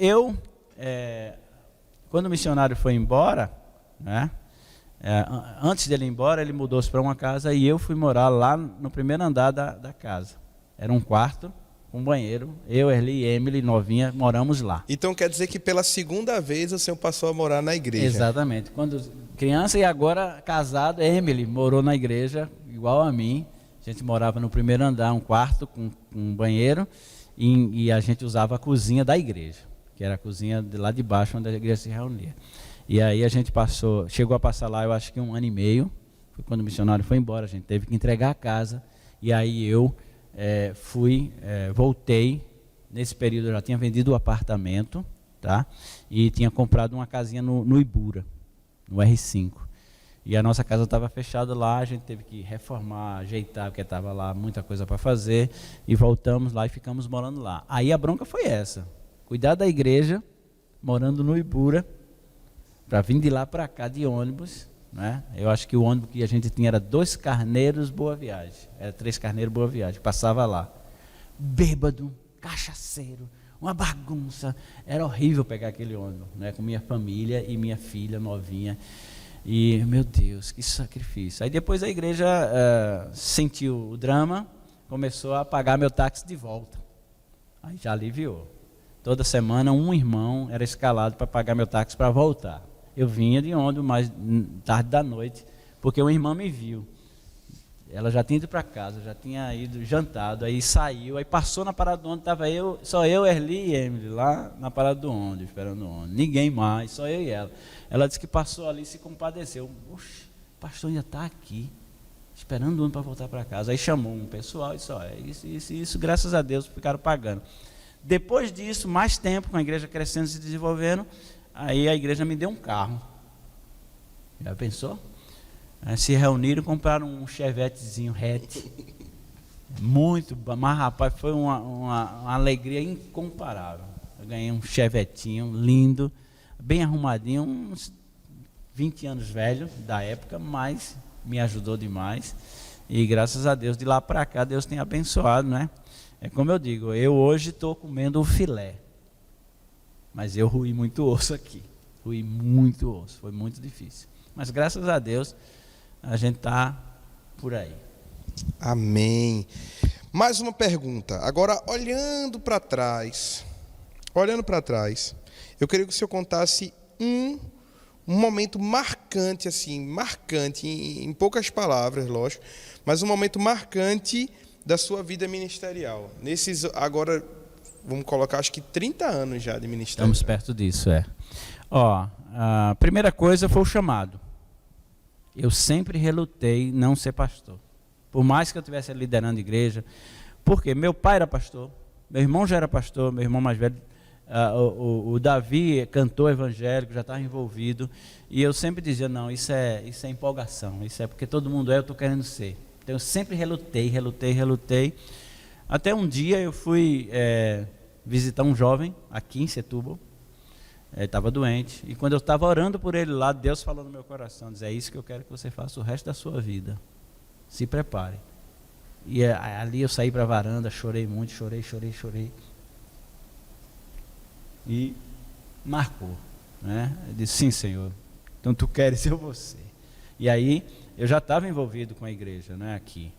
quando o missionário foi embora, né, antes dele ir embora, ele mudou-se para uma casa e eu fui morar lá no primeiro andar da casa. Era um quarto, um banheiro. Eu, Erli e Emily, novinha, moramos lá. Então quer dizer que pela segunda vez o senhor passou a morar na igreja. Exatamente. Quando criança e agora casado, Emily morou na igreja, igual a mim. A gente morava no primeiro andar, um quarto com um banheiro, e a gente usava a cozinha da igreja, que era a cozinha de lá de baixo, onde a igreja se reunia. E aí a gente chegou a passar lá, eu acho que 1 ano e meio. Foi quando o missionário foi embora, a gente teve que entregar a casa. E aí eu voltei. Nesse período eu já tinha vendido o apartamento, tá? E tinha comprado uma casinha no Ibura, no R5. E a nossa casa estava fechada lá, a gente teve que reformar, ajeitar, porque estava lá muita coisa para fazer. E voltamos lá e ficamos morando lá. Aí a bronca foi essa: cuidar da igreja, morando no Ibura, para vir de lá para cá de ônibus, né? Eu acho que o ônibus que a gente tinha era 2 Carneiros Boa Viagem, era 3 Carneiros Boa Viagem, passava lá, bêbado, cachaceiro, uma bagunça. Era horrível pegar aquele ônibus, né? Com minha família e minha filha novinha. E, meu Deus, que sacrifício. Aí depois a igreja sentiu o drama, começou a pagar meu táxi de volta. Aí já aliviou. Toda semana um irmão era escalado para pagar meu táxi para voltar. Eu vinha de ônibus mais tarde da noite, porque uma irmã me viu. Ela já tinha ido para casa, já tinha ido jantado, aí saiu, aí passou na parada do ônibus, estava só eu, Erli e Emily, lá na parada do ônibus, esperando o ônibus. Ninguém mais, só eu e ela. Ela disse que passou ali e se compadeceu. Oxe, o pastor ainda está aqui, esperando o ônibus para voltar para casa. Aí chamou um pessoal e disse: olha, isso, graças a Deus, ficaram pagando. Depois disso, mais tempo, com a igreja crescendo e se desenvolvendo, aí a igreja me deu um carro. Já pensou? Aí se reuniram e compraram um Chevetezinho hatch. Muito bom, mas rapaz, foi uma alegria incomparável. Eu ganhei um Chevetinho lindo, bem arrumadinho, uns 20 anos velho da época, mas me ajudou demais. E graças a Deus, de lá para cá, Deus tem abençoado, né? É como eu digo, eu hoje estou comendo o filé, mas eu ruí muito osso aqui, ruí muito osso, foi muito difícil. Mas graças a Deus, a gente está por aí. Amém. Mais uma pergunta. Agora, olhando para trás, eu queria que o senhor contasse um momento marcante, assim, em poucas palavras, lógico, mas um momento marcante da sua vida ministerial. Nesses, agora, vamos colocar, acho que 30 anos já de ministério. Estamos perto disso, a primeira coisa foi o chamado. Eu sempre relutei não ser pastor. Por mais que eu estivesse liderando igreja, porque meu pai era pastor, meu irmão já era pastor, meu irmão mais velho, o Davi, cantor evangélico, já estava envolvido, e eu sempre dizia: não, isso é empolgação, isso é porque todo mundo eu estou querendo ser. Então eu sempre relutei, até um dia eu fui visitar um jovem aqui em Setúbal. Ele estava doente, e quando eu estava orando por ele lá, Deus falou no meu coração: diz, é isso que eu quero que você faça o resto da sua vida, se prepare. E ali eu saí para a varanda, chorei muito, chorei, e marcou, né? Eu disse: sim, Senhor, então tu queres, eu vou ser. E aí eu já estava envolvido com a igreja, né, aqui.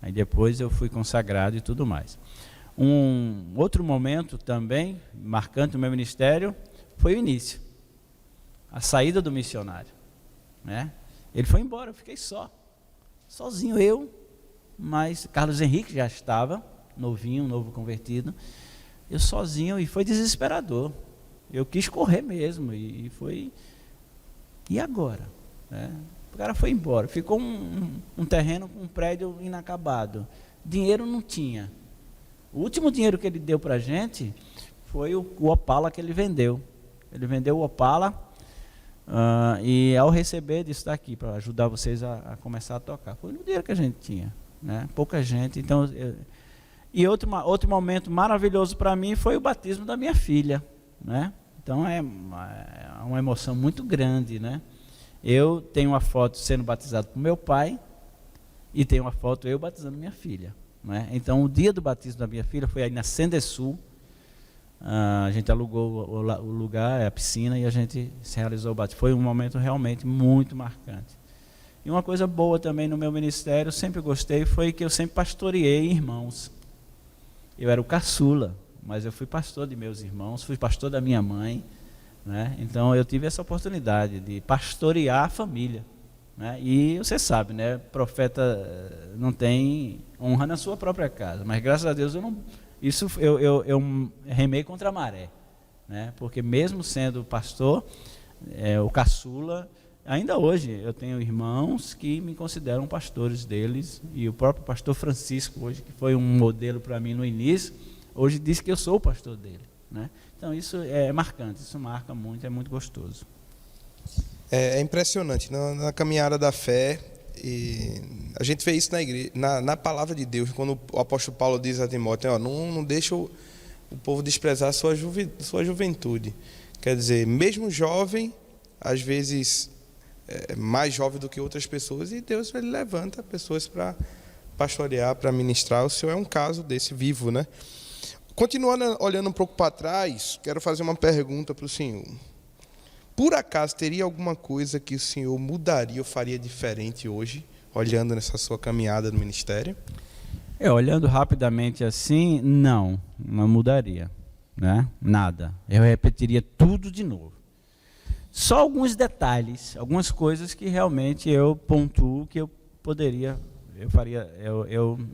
Aí depois eu fui consagrado e tudo mais. Um outro momento também marcante no meu ministério foi o início, a saída do missionário, né? Ele foi embora, eu fiquei sozinho eu, mas Carlos Henrique já estava novinho, novo convertido, eu sozinho, e foi desesperador. Eu quis correr mesmo, e foi. E agora, né? O cara foi embora, ficou um terreno com um prédio inacabado, dinheiro não tinha. O último dinheiro que ele deu para a gente foi o Opala que ele vendeu. Ele vendeu o Opala, e ao receber disse: está aqui para ajudar vocês a começar a tocar. Foi o dinheiro que a gente tinha, né? Pouca gente. Então, e outro momento maravilhoso para mim foi o batismo da minha filha, né? Então é uma emoção muito grande, né? Eu tenho uma foto sendo batizado por meu pai, e tem uma foto eu batizando minha filha, né? Então, o dia do batismo da minha filha foi aí na Sendesul. A gente alugou o lugar, a piscina, e a gente se realizou o batismo. Foi um momento realmente muito marcante. E uma coisa boa também no meu ministério, sempre gostei, foi que eu sempre pastoreei irmãos. Eu era o caçula, mas eu fui pastor de meus irmãos, fui pastor da minha mãe, né? Então eu tive essa oportunidade de pastorear a família, né? E você sabe, né? Profeta não tem honra na sua própria casa, mas graças a Deus eu remei contra a maré, né? Porque mesmo sendo pastor, o caçula, ainda hoje eu tenho irmãos que me consideram pastores deles, e o próprio pastor Francisco hoje, que foi um modelo para mim no início, hoje diz que eu sou o pastor dele, né? Então isso é marcante, isso marca muito, é muito gostoso. É impressionante, na caminhada da fé, e a gente vê isso na igreja, na palavra de Deus, quando o apóstolo Paulo diz a Timóteo, não deixa o povo desprezar a sua juventude. Quer dizer, mesmo jovem, às vezes mais jovem do que outras pessoas, e Deus ele levanta pessoas para pastorear, para ministrar. O Senhor é um caso desse vivo, né? Continuando olhando um pouco para trás, quero fazer uma pergunta para o Senhor. Por acaso teria alguma coisa que o Senhor mudaria ou faria diferente hoje, olhando nessa sua caminhada no ministério? Olhando rapidamente assim, não mudaria, né? Nada. Eu repetiria tudo de novo. Só alguns detalhes, algumas coisas que realmente eu pontuo que eu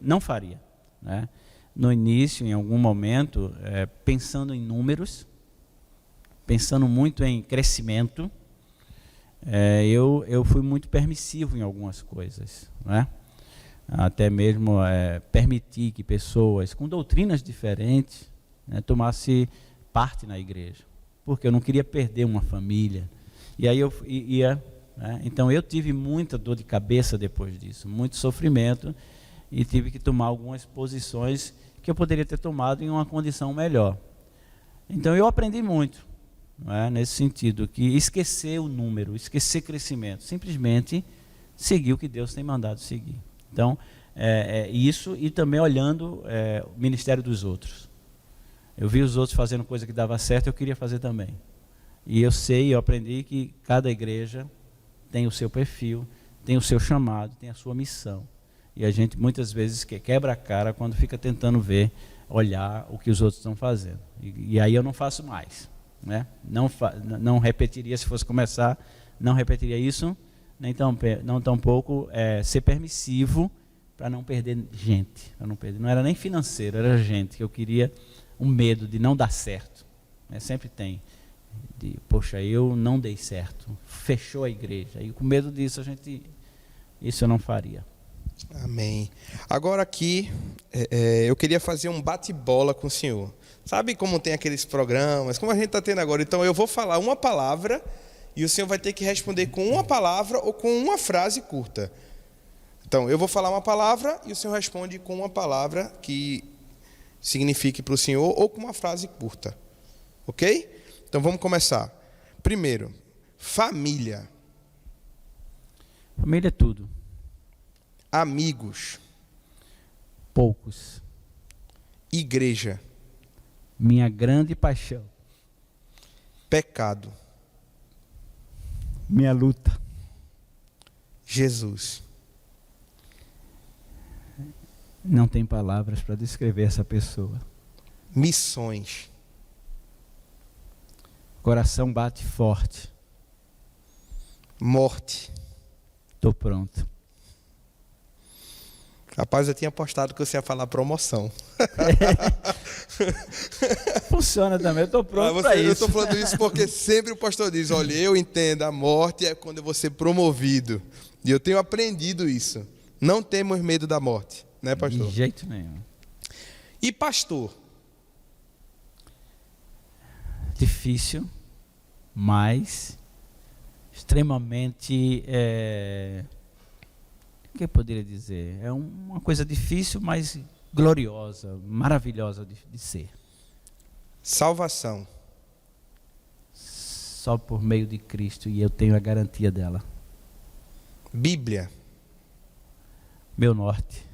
não faria, né? No início, em algum momento, pensando em números, pensando muito em crescimento, eu fui muito permissivo em algumas coisas, né? Até mesmo permitir que pessoas com doutrinas diferentes, né, tomassem parte na igreja, porque eu não queria perder uma família. E aí eu ia, né? Então eu tive muita dor de cabeça depois disso, muito sofrimento, e tive que tomar algumas posições que eu poderia ter tomado em uma condição melhor. Então eu aprendi muito, né, nesse sentido, que esquecer o número, esquecer crescimento, simplesmente seguir o que Deus tem mandado seguir. Então, isso, e também olhando o ministério dos outros. Eu vi os outros fazendo coisa que dava certo, eu queria fazer também. E eu aprendi que cada igreja tem o seu perfil, tem o seu chamado, tem a sua missão. E a gente muitas vezes quebra a cara quando fica tentando olhar o que os outros estão fazendo. E aí eu não faço mais, né? Não repetiria, se fosse começar, não repetiria isso, não tampouco ser permissivo para não perder gente. Não era nem financeiro, era gente, que eu queria um medo de não dar certo, né? Sempre tem. Poxa, eu não dei certo, fechou a igreja. E com medo disso, isso eu não faria. Amém. Agora aqui, eu queria fazer um bate-bola com o senhor. Sabe como tem aqueles programas, como a gente está tendo agora? Então eu vou falar uma palavra e o senhor vai ter que responder com uma palavra ou com uma frase curta. Então eu vou falar uma palavra e o senhor responde com uma palavra que signifique para o senhor ou com uma frase curta. Ok? Então vamos começar. Primeiro, família. Família é tudo. Amigos. Poucos. Igreja. Minha grande paixão. Pecado. Minha luta. Jesus. Não tem palavras para descrever essa pessoa. Missões. Coração bate forte. Morte. Estou pronto. Rapaz, eu tinha apostado que você ia falar promoção. Funciona também, eu estou pronto para isso. Eu estou falando isso porque sempre o pastor diz, olha, eu entendo, a morte é quando eu vou ser promovido. E eu tenho aprendido isso. Não temos medo da morte, né, pastor? De jeito nenhum. E pastor? Difícil, mas extremamente... o que eu poderia dizer? É uma coisa difícil, mas gloriosa, maravilhosa de ser. Salvação. Só por meio de Cristo, e eu tenho a garantia dela. Bíblia. Meu norte.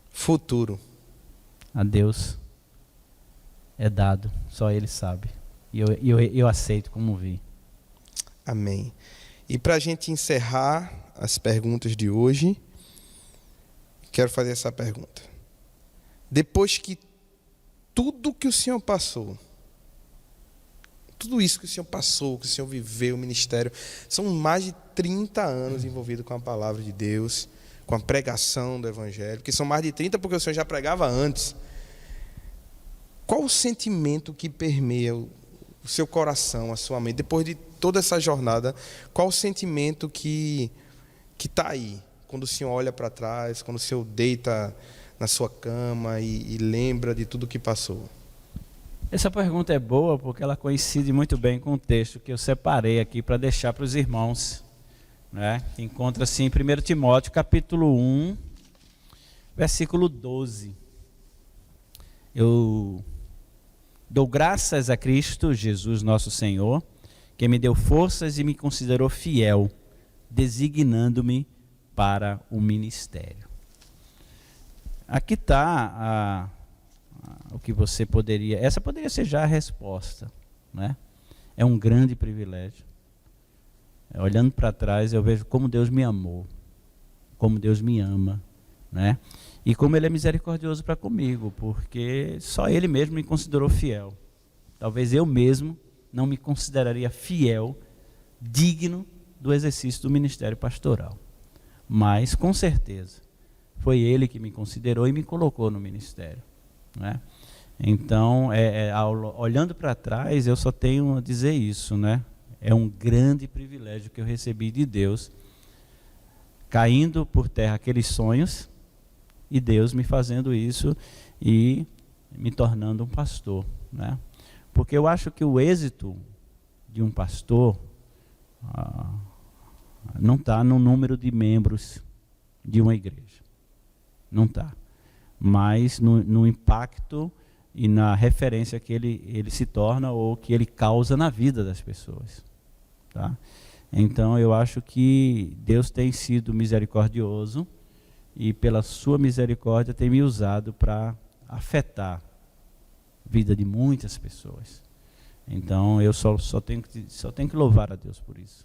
Futuro. A Deus é dado, só Ele sabe. E eu aceito como vi. Amém. E para a gente encerrar as perguntas de hoje, quero fazer essa pergunta. Depois que tudo que o Senhor passou, tudo isso que o Senhor passou, que o Senhor viveu, o ministério, são mais de 30 anos envolvido com a palavra de Deus, com a pregação do Evangelho, que são mais de 30 porque o Senhor já pregava antes. Qual o sentimento que permeia o seu coração, a sua mente, depois de toda essa jornada? Qual o sentimento que está aí, quando o Senhor olha para trás, quando o Senhor deita na sua cama e lembra de tudo que passou? Essa pergunta é boa porque ela coincide muito bem com o texto que eu separei aqui para deixar para os irmãos, né? Encontra-se em 1 Timóteo capítulo 1, versículo 12. Eu dou graças a Cristo Jesus nosso Senhor, que me deu forças e me considerou fiel, designando-me para o ministério. Aqui está o que você poderia... Essa poderia ser já a resposta, né? É um grande privilégio. Olhando para trás, eu vejo como Deus me amou, como Deus me ama, né? E como Ele é misericordioso para comigo, porque só Ele mesmo me considerou fiel. Talvez eu mesmo não me consideraria fiel, digno do exercício do ministério pastoral. Mas, com certeza, foi Ele que me considerou e me colocou no ministério, né? Então, olhando para trás, eu só tenho a dizer isso, né? É um grande privilégio que eu recebi de Deus, caindo por terra aqueles sonhos, e Deus me fazendo isso e me tornando um pastor, né? Porque eu acho que o êxito de um pastor não está no número de membros de uma igreja. Não está. Mas no impacto e na referência que ele se torna ou que ele causa na vida das pessoas. Tá? Então eu acho que Deus tem sido misericordioso e pela sua misericórdia tem me usado para afetar a vida de muitas pessoas. Então eu só tenho que louvar a Deus por isso,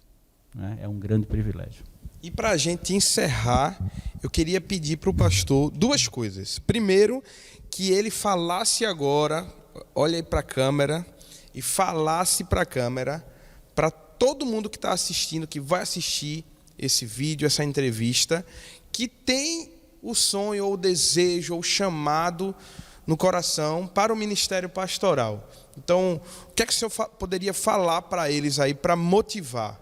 né? É um grande privilégio. E para a gente encerrar, eu queria pedir para o pastor duas coisas. Primeiro, que ele falasse agora, olha aí para a câmera, e falasse para a câmera, para todo mundo que está assistindo, que vai assistir esse vídeo, essa entrevista, que tem o sonho, ou o desejo, ou o chamado no coração para o ministério pastoral. Então, o que é que o senhor poderia falar para eles aí, para motivá-los?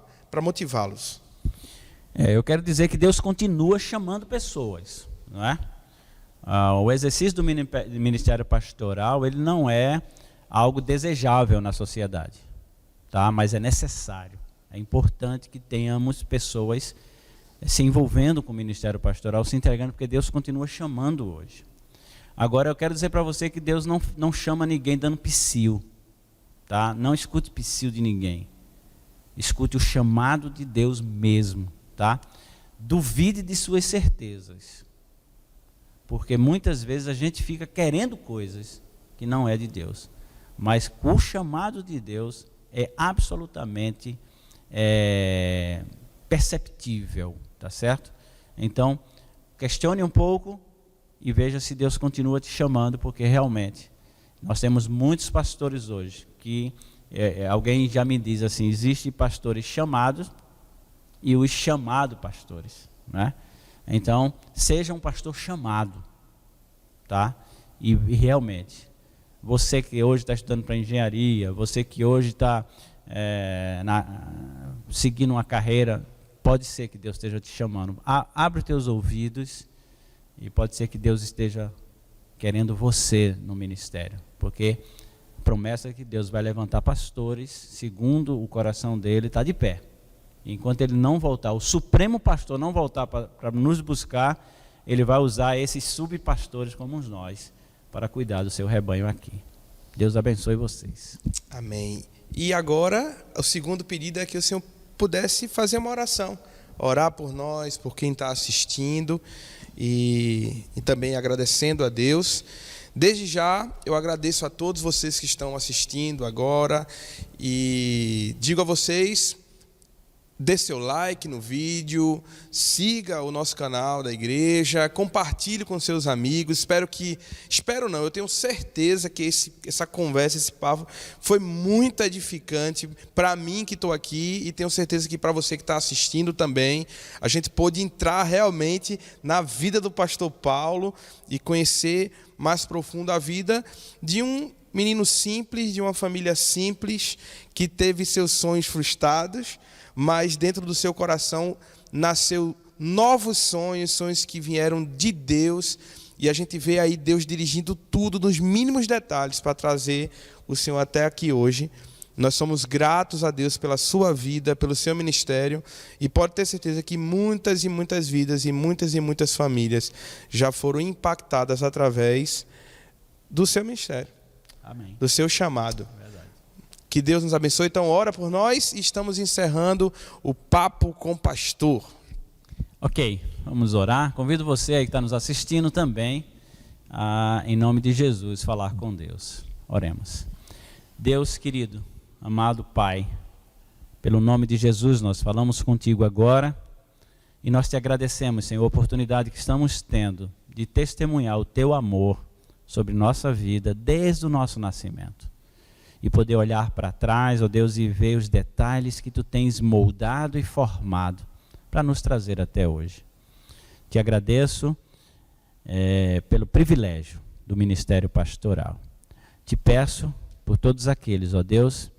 Eu quero dizer que Deus continua chamando pessoas, não é? O exercício do ministério pastoral, ele não é algo desejável na sociedade, tá? Mas é necessário. É importante que tenhamos pessoas se envolvendo com o ministério pastoral, se entregando, porque Deus continua chamando hoje. Agora eu quero dizer para você que Deus não chama ninguém dando psiu, tá? Não escute psiu de ninguém. Escute o chamado de Deus mesmo, tá? Duvide de suas certezas. Porque muitas vezes a gente fica querendo coisas que não é de Deus. Mas o chamado de Deus é absolutamente perceptível, tá certo? Então, questione um pouco e veja se Deus continua te chamando, porque realmente nós temos muitos pastores hoje que alguém já me diz assim, existem pastores chamados e os chamados pastores, né? Então, seja um pastor chamado, tá? E realmente, você que hoje está estudando para engenharia, você que hoje está seguindo uma carreira, pode ser que Deus esteja te chamando. Abre os teus ouvidos e pode ser que Deus esteja querendo você no ministério, porque a promessa é que Deus vai levantar pastores, segundo o coração dele, está de pé. Enquanto ele não voltar, o supremo pastor não voltar para nos buscar, ele vai usar esses subpastores como nós, para cuidar do seu rebanho aqui. Deus abençoe vocês. Amém. E agora, o segundo pedido é que o Senhor pudesse fazer uma oração orar por nós, por quem está assistindo e também agradecendo a Deus. Desde já, eu agradeço a todos vocês que estão assistindo agora e digo a vocês, dê seu like no vídeo, siga o nosso canal da igreja, compartilhe com seus amigos. Eu tenho certeza que essa conversa, esse papo foi muito edificante para mim que estou aqui e tenho certeza que para você que está assistindo também. A gente pôde entrar realmente na vida do pastor Paulo e conhecer mais profundo a vida de um menino simples, de uma família simples, que teve seus sonhos frustrados, mas dentro do seu coração nasceu novos sonhos, sonhos que vieram de Deus, e a gente vê aí Deus dirigindo tudo nos mínimos detalhes para trazer o Senhor até aqui hoje. Nós somos gratos a Deus pela sua vida, pelo seu ministério, e pode ter certeza que muitas e muitas vidas e muitas famílias já foram impactadas através do seu ministério. Amém. Do seu chamado. Que Deus nos abençoe. Então, ora por nós e estamos encerrando o Papo com o Pastor. Ok, vamos orar. Convido você aí que está nos assistindo também a, em nome de Jesus, falar com Deus. Oremos. Deus querido, amado Pai, pelo nome de Jesus nós falamos contigo agora e nós te agradecemos, Senhor, a oportunidade que estamos tendo de testemunhar o teu amor sobre nossa vida desde o nosso nascimento. E poder olhar para trás, ó Deus, e ver os detalhes que tu tens moldado e formado para nos trazer até hoje. Te agradeço pelo privilégio do ministério pastoral. Te peço por todos aqueles, ó Deus,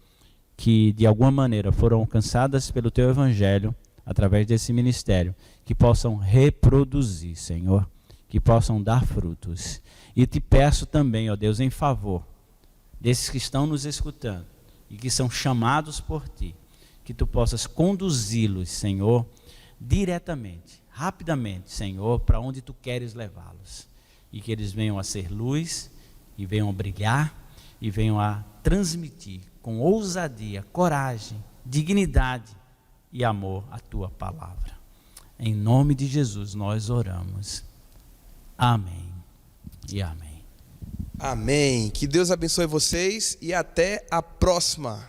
que de alguma maneira foram alcançadas pelo teu evangelho através desse ministério, que possam reproduzir, Senhor, que possam dar frutos. E te peço também, ó Deus, em favor desses que estão nos escutando e que são chamados por ti, que tu possas conduzi-los, Senhor, diretamente, rapidamente, Senhor, para onde tu queres levá-los, e que eles venham a ser luz, e venham a brilhar, e venham a transmitir com ousadia, coragem, dignidade e amor a tua palavra. Em nome de Jesus nós oramos. Amém e amém. Amém. Que Deus abençoe vocês e até a próxima.